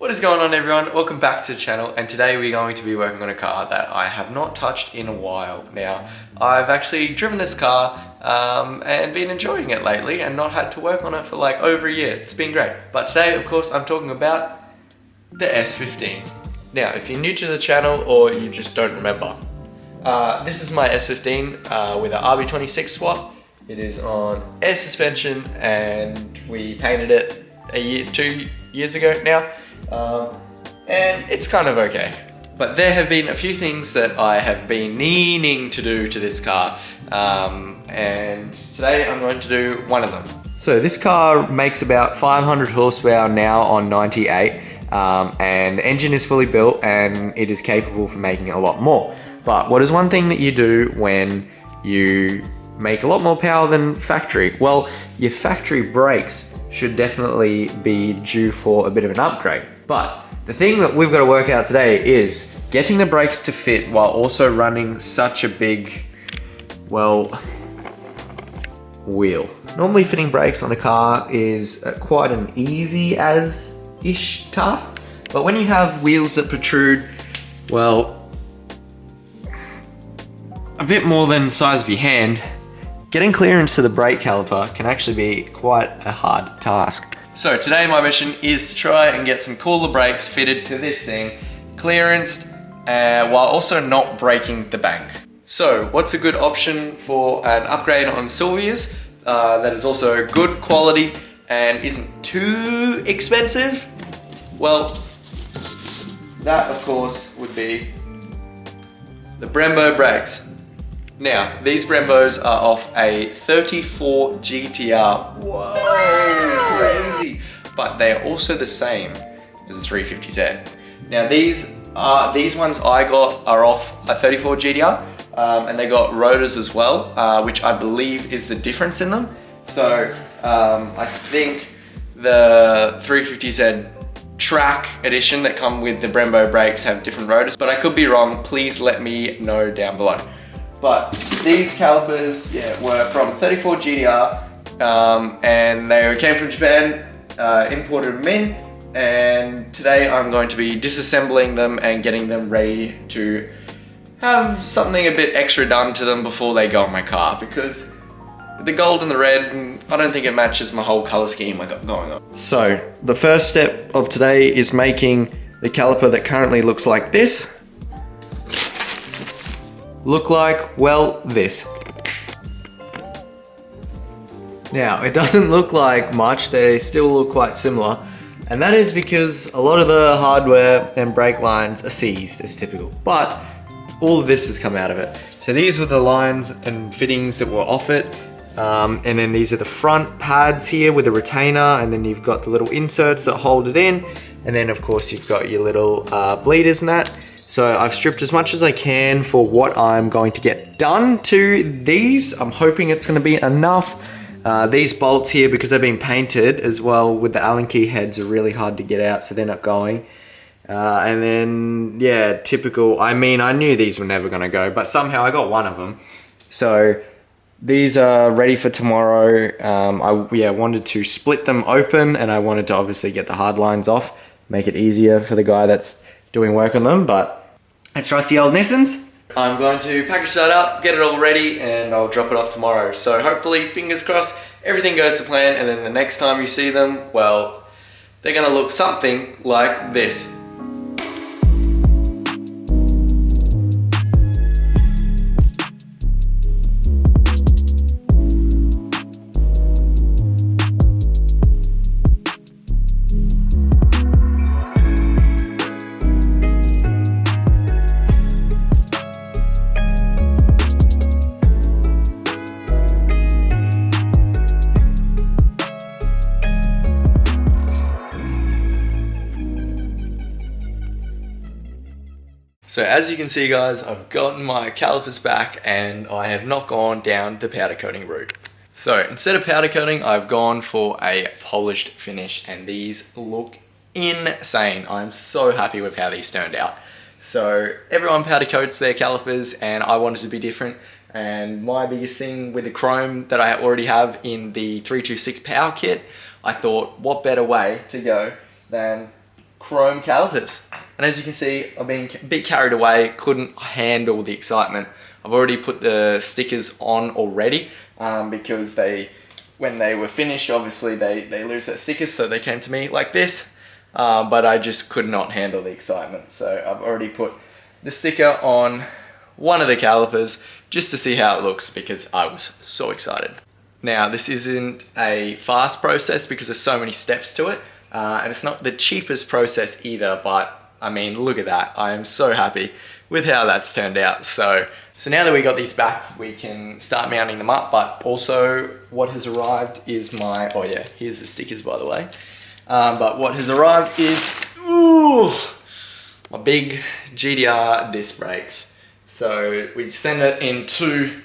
What is going on, everyone? Welcome back to the channel, and today we're going to be working on a car that I have not touched in a while. Now, I've actually driven this car and been enjoying it lately and not had to work on it for like over a year. It's been great. But today, of course, I'm talking about the S15. Now, if you're new to the channel or you just don't remember, this is my S15 with an RB26 swap. It is on air suspension and we painted it 2 years ago now. And it's kind of okay. But there have been a few things that I have been meaning to do to this car, and today I'm going to do one of them. So this car makes about 500 horsepower now on 98, and the engine is fully built and it is capable for making a lot more. But what is one thing that you do when you make a lot more power than factory? Well, your factory brakes should definitely be due for a bit of an upgrade. But the thing that we've got to work out today is getting the brakes to fit while also running such a big, well, wheel. Normally fitting brakes on a car is quite an easy-as-ish task, but when you have wheels that protrude, well, a bit more than the size of your hand, getting clearance to the brake caliper can actually be quite a hard task. So today my mission is to try and get some cooler brakes fitted to this thing, clearanced, while also not breaking the bank. So what's a good option for an upgrade on Sylvia's that is also good quality and isn't too expensive? Well, that of course would be the Brembo brakes. Now, these Brembos are off a 34 GTR. Whoa, crazy. But they are also the same as the 350Z. Now, these ones I got are off a 34 GTR, and they got rotors as well, which I believe is the difference in them. So, I think the 350Z track edition that come with the Brembo brakes have different rotors, but I could be wrong. Please let me know down below. But these calipers, were from 34 GTR, and they came from Japan, imported them in, and today I'm going to be disassembling them and getting them ready to have something a bit extra done to them before they go on my car, because the gold and the red, I don't think it matches my whole color scheme I got going on. So the first step of today is making the caliper that currently looks like this look like, well, this. Now, it doesn't look like much, they still look quite similar, and that is because a lot of the hardware and brake lines are seized, as typical, but all of this has come out of it. So these were the lines and fittings that were off it, and then these are the front pads here with a retainer, and then you've got the little inserts that hold it in, and then of course you've got your little bleeders and that. So I've stripped as much as I can for what I'm going to get done to these. I'm hoping it's going to be enough. These bolts here, because they've been painted as well with the Allen key heads, are really hard to get out, so they're not going. And then, yeah, typical. I mean, I knew these were never going to go, but somehow I got one of them. So these are ready for tomorrow. I wanted to split them open, and I wanted to obviously get the hard lines off, make it easier for the guy that's doing work on them, but it's rusty old Nissans. I'm going to package that up, get it all ready, and I'll drop it off tomorrow. So hopefully, fingers crossed, everything goes to plan, and then the next time you see them, well, they're gonna look something like this. So as you can see, guys, I've gotten my calipers back and I have not gone down the powder coating route. So instead of powder coating, I've gone for a polished finish, and these look insane. I'm so happy with how these turned out. So everyone powder coats their calipers and I wanted to be different. And my biggest thing with the chrome that I already have in the 326 power kit, I thought what better way to go than chrome calipers. And as you can see, I've been a bit carried away, couldn't handle the excitement. I've already put the stickers on already because when they were finished, obviously they lose their stickers, so they came to me like this. But I just could not handle the excitement. So I've already put the sticker on one of the calipers just to see how it looks because I was so excited. Now, this isn't a fast process because there's so many steps to it. And it's not the cheapest process either, but I mean, look at that. I am so happy with how that's turned out. So now that we got these back, we can start mounting them up, but also what has arrived is my, oh yeah, here's the stickers by the way. But what has arrived is, my big GTR disc brakes. So we send it in 2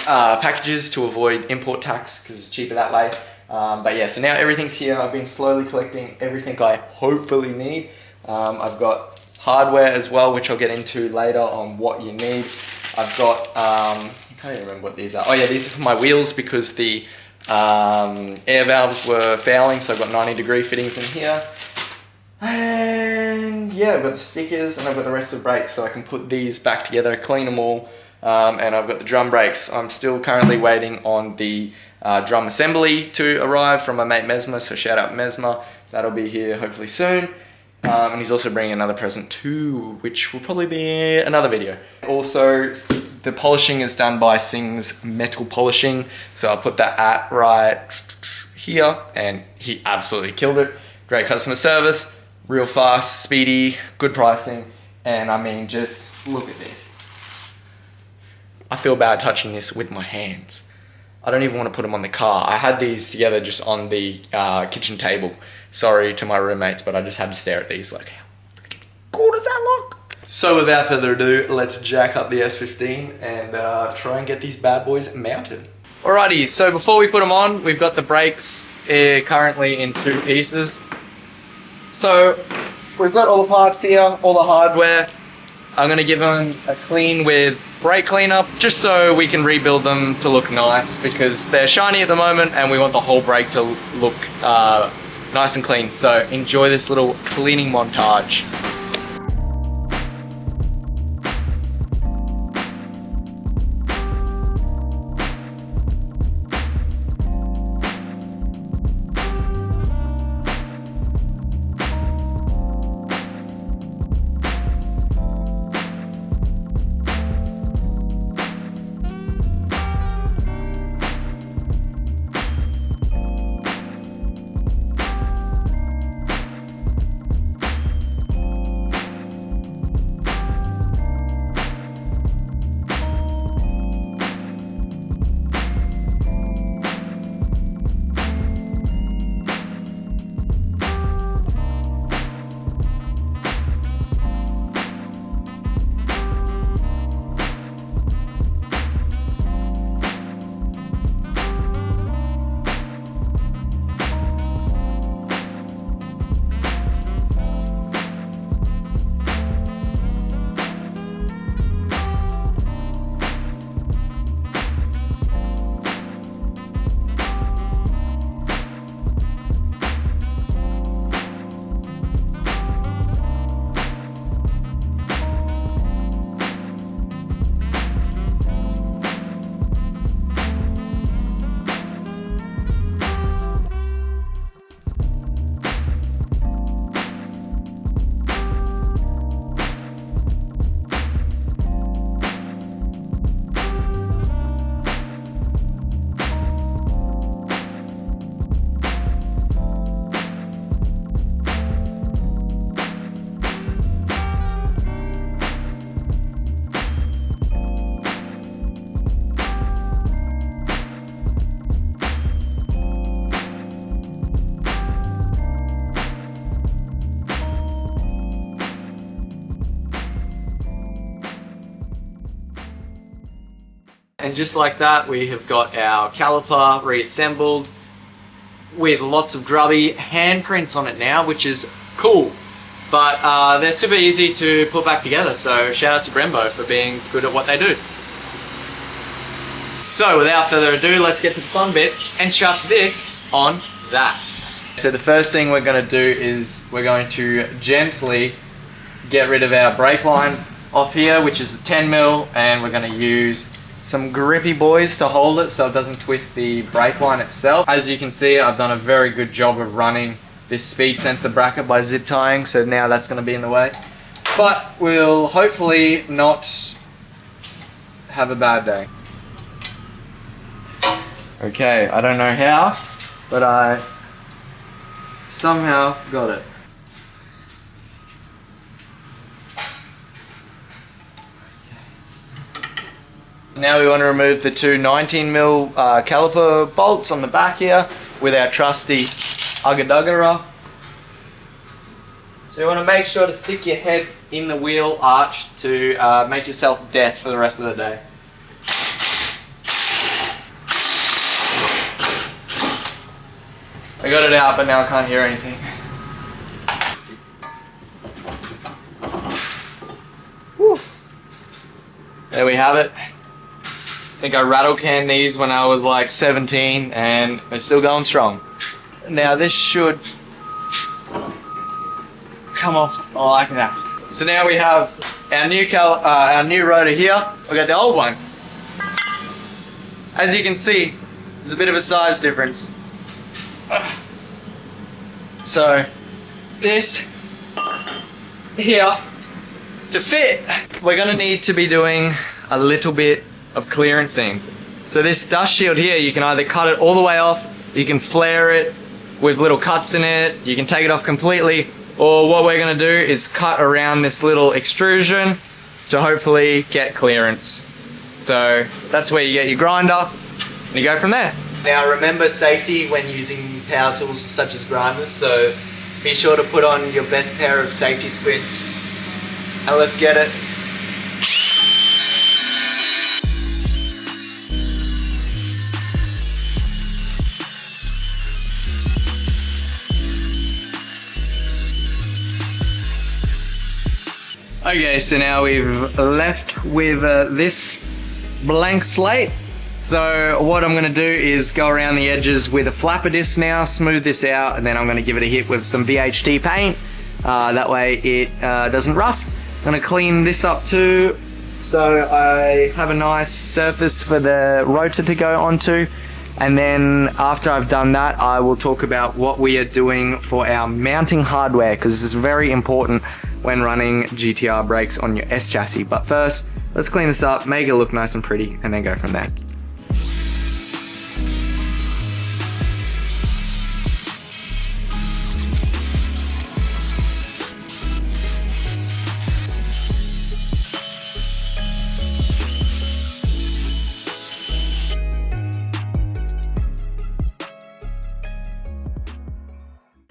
packages to avoid import tax because it's cheaper that way. But yeah, so now everything's here. I've been slowly collecting everything I hopefully need. I've got hardware as well, which I'll get into later on what you need. I've got, I can't even remember what these are. Oh yeah, these are for my wheels because the air valves were fouling, so I've got 90-degree fittings in here. And yeah, I've got the stickers and I've got the rest of the brakes, so I can put these back together, clean them all. And I've got the drum brakes. I'm still currently waiting on the drum assembly to arrive from my mate Mesmer, so shout out Mesmer. That'll be here hopefully soon. And he's also bringing another present too, which will probably be another video. Also, the polishing is done by Sing's Metal Polishing, so I'll put that at right here, and he absolutely killed it. Great customer service, real fast, speedy, good pricing, and I mean, just look at this. I feel bad touching this with my hands. I don't even want to put them on the car. I had these together just on the kitchen table. Sorry to my roommates, but I just had to stare at these like, how freaking cool does that look? So without further ado, let's jack up the S15 and try and get these bad boys mounted. Alrighty, so before we put them on, we've got the brakes currently in 2 pieces. So we've got all the parts here, all the hardware. I'm gonna give them a clean with brake cleanup, just so we can rebuild them to look nice because they're shiny at the moment and we want the whole brake to look nice and clean. So enjoy this little cleaning montage. And just like that, we have got our caliper reassembled with lots of grubby handprints on it now, which is cool. But they're super easy to put back together, so shout out to Brembo for being good at what they do. So without further ado, let's get to the fun bit and chuck this on that. So the first thing we're going to do is we're going to gently get rid of our brake line off here, which is a 10mm, and we're going to use some grippy boys to hold it so it doesn't twist the brake line itself. As you can see, I've done a very good job of running this speed sensor bracket by zip tying, so now that's going to be in the way. But we'll hopefully not have a bad day. Okay, I don't know how, but I somehow got it. Now we want to remove the two 19mm caliper bolts on the back here with our trusty ugga-dugga. So you want to make sure to stick your head in the wheel arch to make yourself deaf for the rest of the day. I got it out, but now I can't hear anything. Whew. There we have it. I think I rattle canned these when I was like 17 and they're still going strong. Now this should come off like that. So now we have our new rotor here. We got the old one. As you can see, there's a bit of a size difference. So this here, to fit, we're gonna need to be doing a little bit of clearancing. So this dust shield here, you can either cut it all the way off, you can flare it with little cuts in it, you can take it off completely, or what we're going to do is cut around this little extrusion to hopefully get clearance. So that's where you get your grinder and you go from there. Now remember safety when using power tools such as grinders, so be sure to put on your best pair of safety squints and let's get it. Okay, so now we've left with this blank slate. So what I'm gonna do is go around the edges with a flapper disc now, smooth this out, and then I'm gonna give it a hit with some VHT paint. That way it doesn't rust. I'm gonna clean this up too, so I have a nice surface for the rotor to go onto. And then after I've done that, I will talk about what we are doing for our mounting hardware, because this is very important when running GTR brakes on your S chassis. But first, let's clean this up, make it look nice and pretty, and then go from there.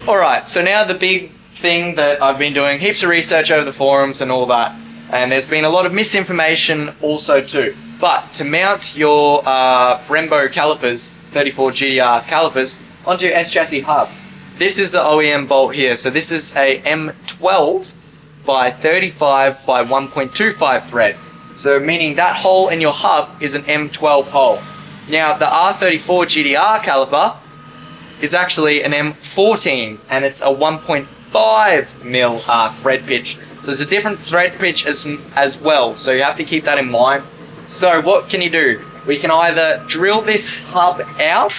Alright, so now the big thing that I've been doing, heaps of research over the forums and all that, and there's been a lot of misinformation also too. But to mount your Brembo calipers, 34 GTR calipers, onto your S chassis hub, this is the OEM bolt here. So this is a M12 by 35 by 1.25 thread. So meaning that hole in your hub is an M12 hole. Now the R34 GTR caliper is actually an M14 and it's a 1.5mm thread pitch. So there's a different thread pitch as well, so you have to keep that in mind. So what can you do? We can either drill this hub out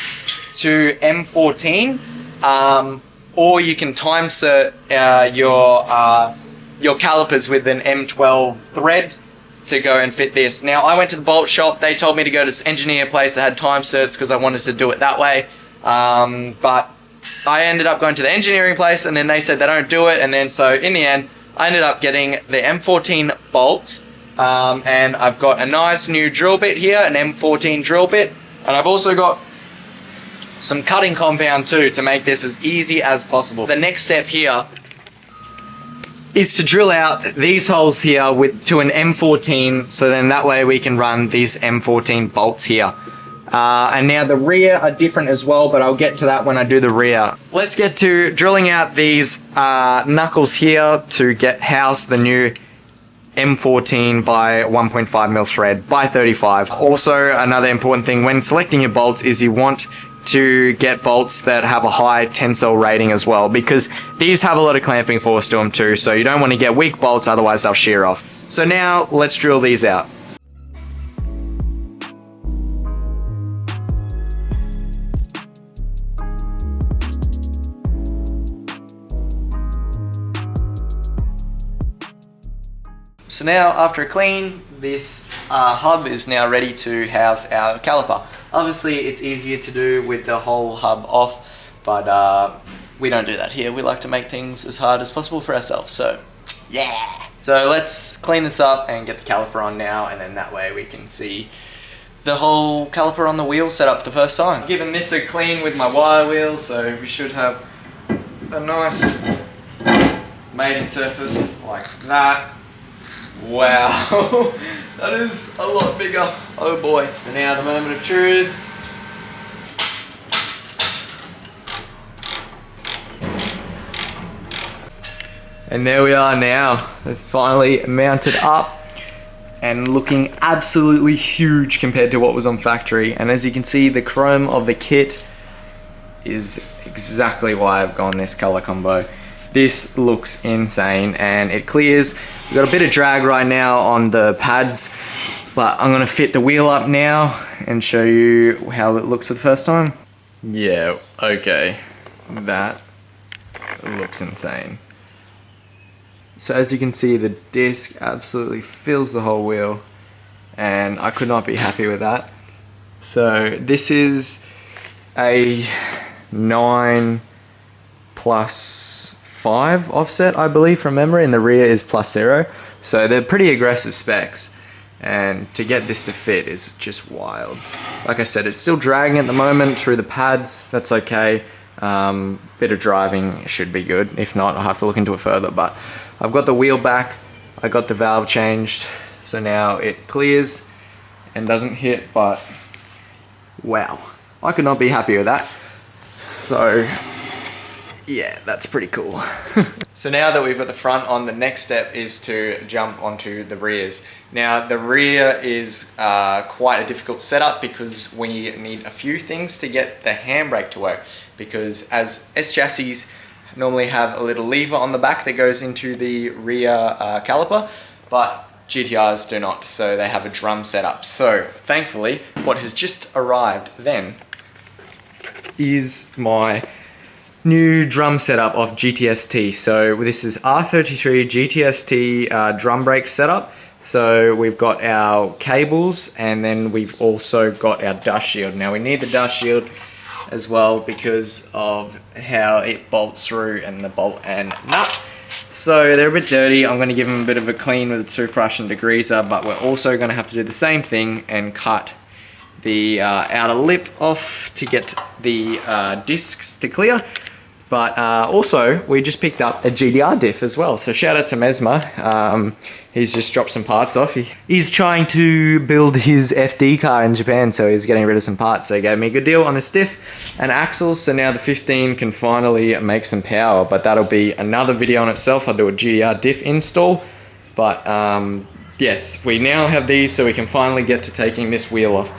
to M14 or you can time insert your calipers with an M12 thread to go and fit this. Now I went to the bolt shop, they told me to go to this engineer place that had time certs because I wanted to do it that way. But I ended up going to the engineering place and then they said they don't do it, and then so in the end I ended up getting the M14 bolts, and I've got a nice new drill bit here, an M14 drill bit, and I've also got some cutting compound too to make this as easy as possible. The next step here is to drill out these holes here to an M14, so then that way we can run these M14 bolts here. And now the rear are different as well, but I'll get to that when I do the rear. Let's get to drilling out these knuckles here to house the new M14 by 1.5mm thread by 35. Also, another important thing when selecting your bolts is you want to get bolts that have a high tensile rating as well, because these have a lot of clamping force to them too, so you don't want to get weak bolts, otherwise they'll shear off. So now let's drill these out. So now, after a clean, this hub is now ready to house our caliper. Obviously, it's easier to do with the whole hub off, but we don't do that here. We like to make things as hard as possible for ourselves, so yeah. So let's clean this up and get the caliper on now, and then that way we can see the whole caliper on the wheel set up for the first time. I've given this a clean with my wire wheel, so we should have a nice mating surface like that. Wow, that is a lot bigger. Oh boy. And now the moment of truth. And there we are now. They're finally mounted up and looking absolutely huge compared to what was on factory. And as you can see, the chrome of the kit is exactly why I've gone this color combo. This looks insane and it clears. We've got a bit of drag right now on the pads, but I'm gonna fit the wheel up now and show you how it looks for the first time. Yeah, okay, that looks insane. So as you can see, the disc absolutely fills the whole wheel and I could not be happy with that. So this is a 9+5 offset, I believe, from memory, and the rear is +0. So they're pretty aggressive specs, and to get this to fit is just wild. Like I said, it's still dragging at the moment through the pads. That's okay. Bit of driving should be good. If not, I'll have to look into it further, but I've got the wheel back. I got the valve changed, so now it clears and doesn't hit, but wow, I could not be happy with that. So yeah, that's pretty cool. So now that we've got the front on, the next step is to jump onto the rears. Now the rear is quite a difficult setup because we need a few things to get the handbrake to work, because as S chassis normally have a little lever on the back that goes into the rear caliper, but GTRs do not, so they have a drum setup. So thankfully, what has just arrived then is my new drum setup of GTST. So this is R34 GTST drum brake setup. So we've got our cables and then we've also got our dust shield. Now we need the dust shield as well because of how it bolts through and the bolt and nut. So they're a bit dirty. I'm going to give them a bit of a clean with a toothbrush and degreaser, but we're also going to have to do the same thing and cut the outer lip off to get the discs to clear. But also, we just picked up a GTR diff as well. So shout out to Mesmer. He's just dropped some parts off. He's trying to build his FD car in Japan, so he's getting rid of some parts. So he gave me a good deal on the diff and axles. So now the 15 can finally make some power, but that'll be another video on itself. I'll do a GTR diff install. But yes, we now have these, so we can finally get to taking this wheel off.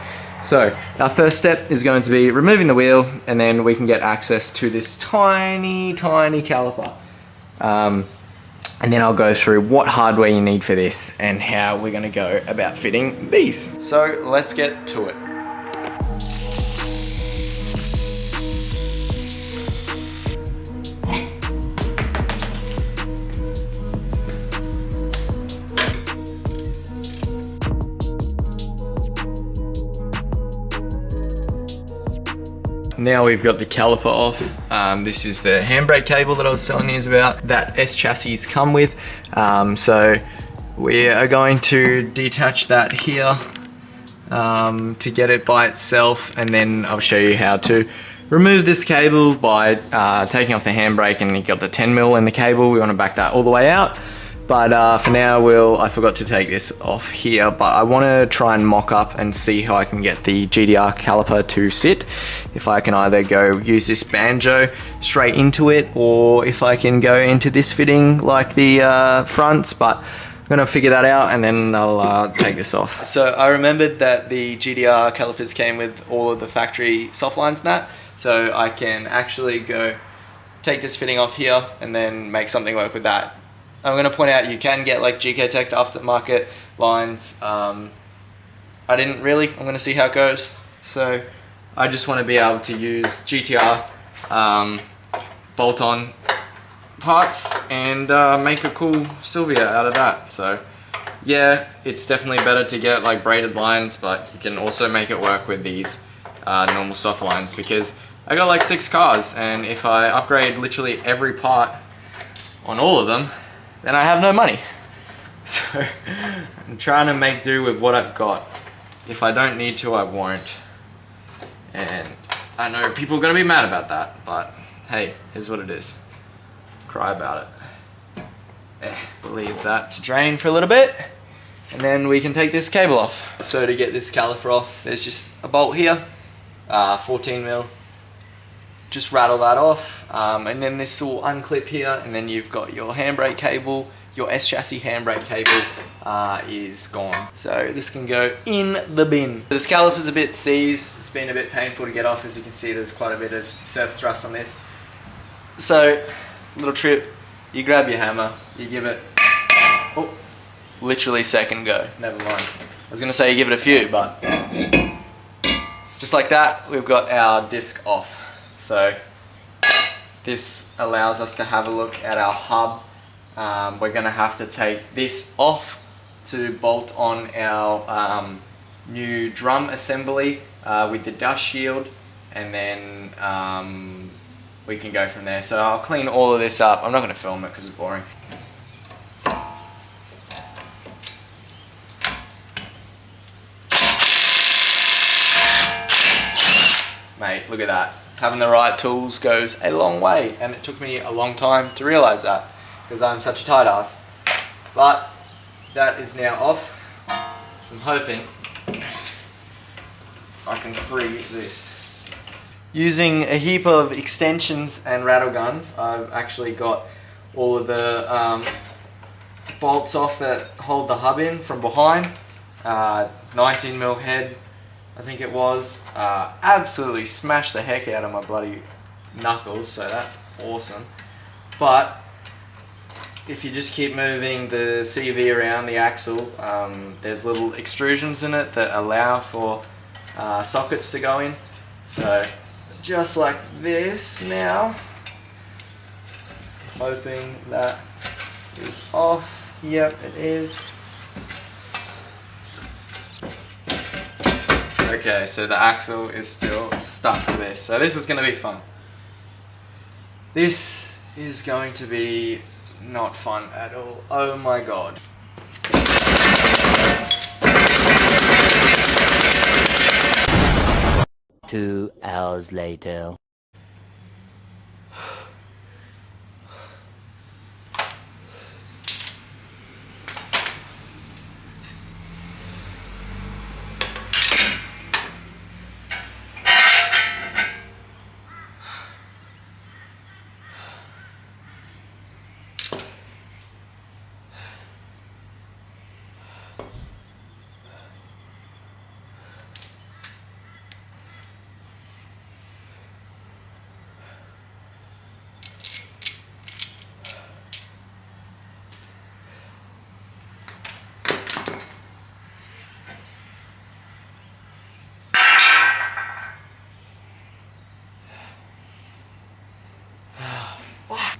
So our first step is going to be removing the wheel, and then we can get access to this tiny caliper. And then I'll go through what hardware you need for this and how we're going to go about fitting these. So let's get to it. Now we've got the caliper off. This is the handbrake cable that I was telling you about that S chassis come with. So we are going to detach that here to get it by itself, and then I'll show you how to remove this cable by taking off the handbrake, and you've got the 10mm in the cable. We want to back that all the way out. But for now, I forgot to take this off here, but I want to try and mock up and see how I can get the GTR caliper to sit. If I can either go use this banjo straight into it, or if I can go into this fitting like the fronts, but I'm gonna figure that out and then I'll take this off. So I remembered that the GTR calipers came with all of the factory soft lines and that. so I can actually go take this fitting off here and then make something work with that. I'm going to point out you can get like GK Tech aftermarket lines. I didn't really. I'm going to see how it goes. So I just want to be able to use GTR bolt-on parts and make a cool Sylvia out of that. So yeah, it's definitely better to get like braided lines, but you can also make it work with these normal soft lines, because I got like 6 cars, and if I upgrade literally every part on all of them, then I have no money. So I'm trying to make do with what I've got. If I don't need to, I won't. And I know people are gonna be mad about that, but hey, here's what it is. Cry about it. Leave that to drain for a little bit, and then we can take this cable off. So to get this caliper off, there's just a bolt here, 14 mil. Just rattle that off, and then this will unclip here, and then you've got your handbrake cable. Your S chassis handbrake cable is gone. So this can go in the bin. This caliper's a bit seized. It's been a bit painful to get off. As you can see, there's quite a bit of surface rust on this. So, little trip, you grab your hammer, you give it, oh, literally second go, never mind. I was gonna say you give it a few, but just like that, we've got our disc off. So this allows us to have a look at our hub. We're gonna have to take this off to bolt on our new drum assembly with the dust shield, and then we can go from there. So I'll clean all of this up. I'm not gonna film it because it's boring. Mate, look at that. Having the right tools goes a long way, and it took me a long time to realize that, because I'm such a tight ass. But that is now off, so I'm hoping I can free this. Using a heap of extensions and rattle guns, I've actually got all of the bolts off that hold the hub in from behind. 19 mil head, I think it was. Absolutely smashed the heck out of my bloody knuckles, so that's awesome. But if you just keep moving the CV around the axle, there's little extrusions in it that allow for sockets to go in. So just like this now, hoping that is off. Yep, it is. Okay, so the axle is still stuck to this, so this is going to be fun. This is going to be not fun at all. Oh my god. Two hours later.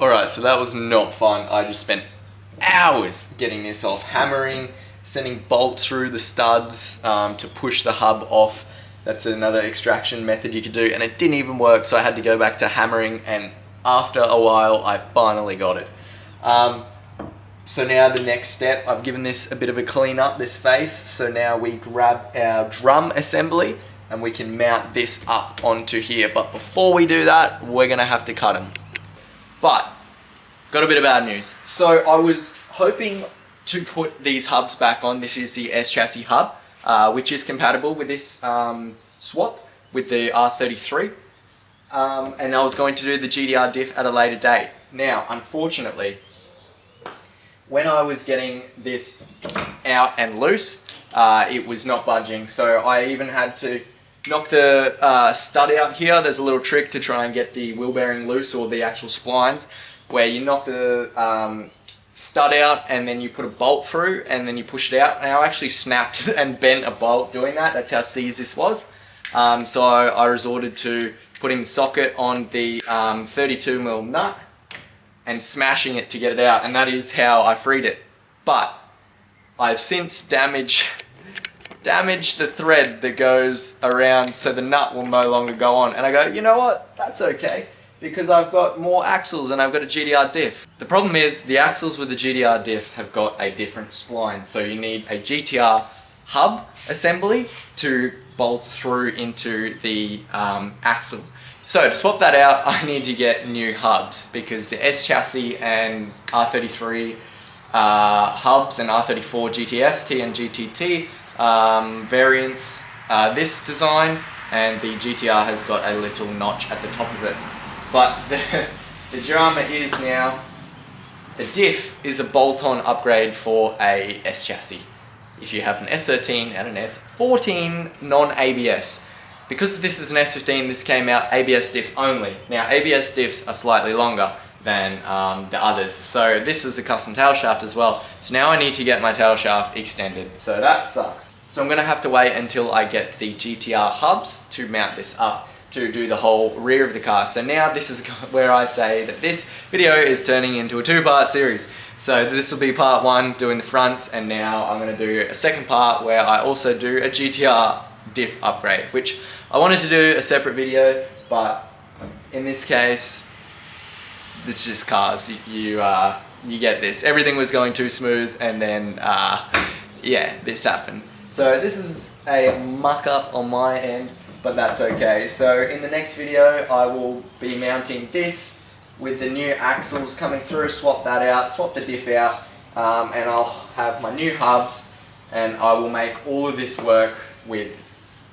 Alright, so that was not fun. I just spent hours getting this off, hammering, sending bolts through the studs to push the hub off. That's another extraction method you could do, and it didn't even work, so I had to go back to hammering, and after a while I finally got it. So now the next step, I've given this a bit of a clean up, this face, so now we grab our drum assembly and we can mount this up onto here. But before we do that, we're gonna have to cut them. But, got a bit of bad news. So I was hoping to put these hubs back on. This is the S chassis hub, which is compatible with this swap, with the R34. And I was going to do the GTR diff at a later date. Now, unfortunately, when I was getting this out and loose, it was not budging. So I even had to knock the stud out here. There's a little trick to try and get the wheel bearing loose, or the actual splines, where you knock the stud out and then you put a bolt through and then you push it out. And I actually snapped and bent a bolt doing that. That's how seized this was. So I resorted to putting the socket on the 32mm nut and smashing it to get it out, and that is how I freed it. But I've since damaged the thread that goes around, so the nut will no longer go on. And I go, you know what, that's okay, because I've got more axles and I've got a GTR diff. The problem is the axles with the GTR diff have got a different spline, so you need a GTR hub assembly to bolt through into the axle. So to swap that out, I need to get new hubs, because the S chassis and R34 hubs and R34 GTS, T and GTT variants, this design, and the GTR has got a little notch at the top of it. But the drama is now, the diff is a bolt-on upgrade for a S chassis. If you have an S13 and an S14 non-ABS. Because this is an S15, this came out ABS diff only. Now ABS diffs are slightly longer than the others, so this is a custom tail shaft as well. So now I need to get my tail shaft extended, so that sucks. So I'm going to have to wait until I get the GTR hubs to mount this up to do the whole rear of the car. So now this is where I say that this video is turning into a two-part series. So this will be part one, doing the fronts, and now I'm going to do a second part where I also do a GTR diff upgrade, which I wanted to do a separate video, but in this case, it's just cars. You get this. Everything was going too smooth, and then yeah, this happened. So this is a muck up on my end, but that's okay. So in the next video, I will be mounting this with the new axles coming through, swap that out, swap the diff out, and I'll have my new hubs, and I will make all of this work with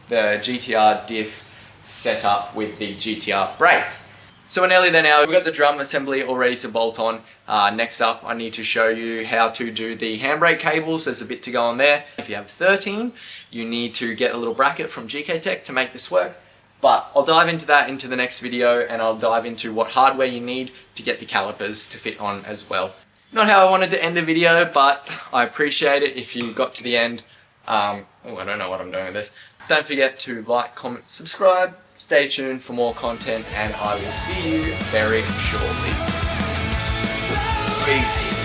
the GTR diff set up with the GTR brakes. So we're nearly there now. We've got the drum assembly all ready to bolt on. Next up, I need to show you how to do the handbrake cables. There's a bit to go on there. If you have 13, you need to get a little bracket from GK Tech to make this work. But I'll dive into that into the next video, and I'll dive into what hardware you need to get the calipers to fit on as well. Not how I wanted to end the video, but I appreciate it if you got to the end. Oh, I don't know what I'm doing with this. Don't forget to like, comment, subscribe. Stay tuned for more content, and I will see you very shortly. Peace.